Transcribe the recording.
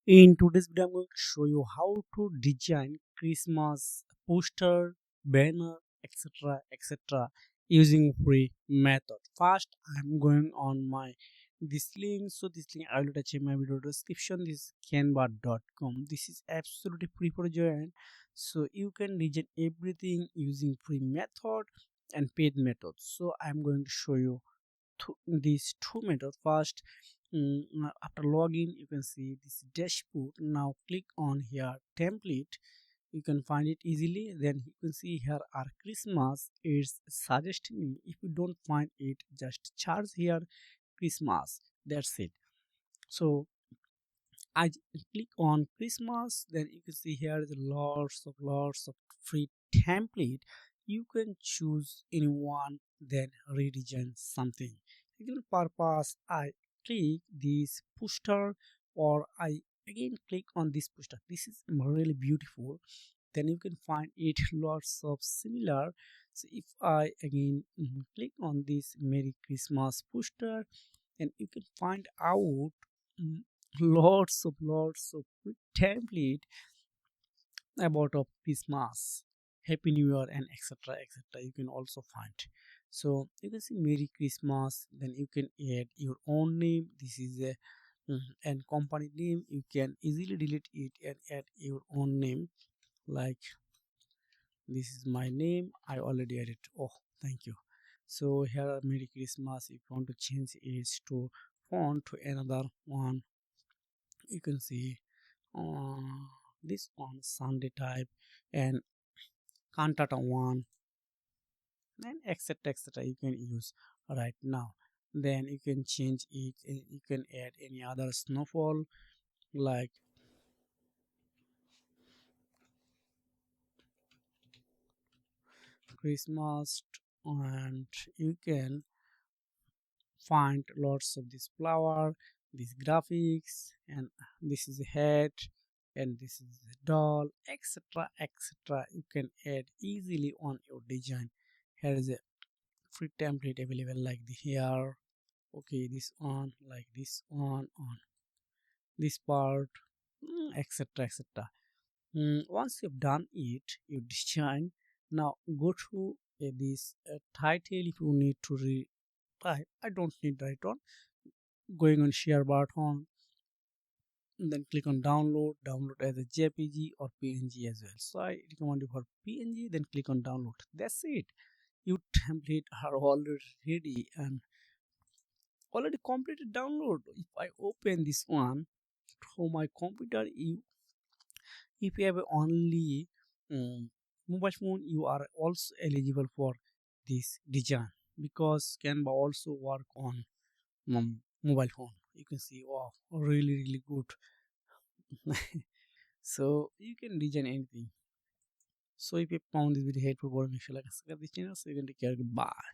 In today's video, I'm going to show you how to design Christmas poster, banner, etc. etc. using free method. First, I'm going on my this link. So this link I will attach in my video description. This is canva.com. This is absolutely free for join. So you can design everything using free method and paid method. So I'm going to show you these two methods. First, after login you can see this dashboard. Now click on here template, you can find it easily. Then you can see here are Christmas, it's suggesting me. If you don't find it, just charge here Christmas, that's it. So I click on Christmas, then you can see here is lots of free template. You can choose any one, then redesign something. Again, purpose, I click this poster, or I again click on this poster. This is really beautiful. Then you can find it lots of similar. So if I again click on this Merry Christmas poster, and you can find out mm, lots of template about of Christmas, Happy New Year, and etc. You can also find. So you can see Merry Christmas. Then you can add your own name. This is a and company name. You can easily delete it and add your own name. Like this is my name. I already added. Oh, thank you. So here are Merry Christmas. If you want to change it to font to another one, you can see this one Sunday type and cantata one and etc. You can use right now. Then you can change it and you can add any other snowfall like Christmas, and you can find lots of this flower, these graphics, and this is a head, and this is a doll, etc. You can add easily on your design. Here is a free template available like the here. Okay, this one, like this one on this part, etc. Once you've done it, you design. Now go to this title. If you need to type, I don't need right on. Going on share button, then click on download as a JPG or PNG as well. So I recommend you for PNG, then click on download. That's it. Your template are already ready and already completed download. If I open this one from my computer, if you have only mobile phone, you are also eligible for this design, because Canva also work on mobile phone. You can see, wow, really good. So you can design anything. So if you found this video helpful, make sure like and subscribe this channel so you can take care. Goodbye.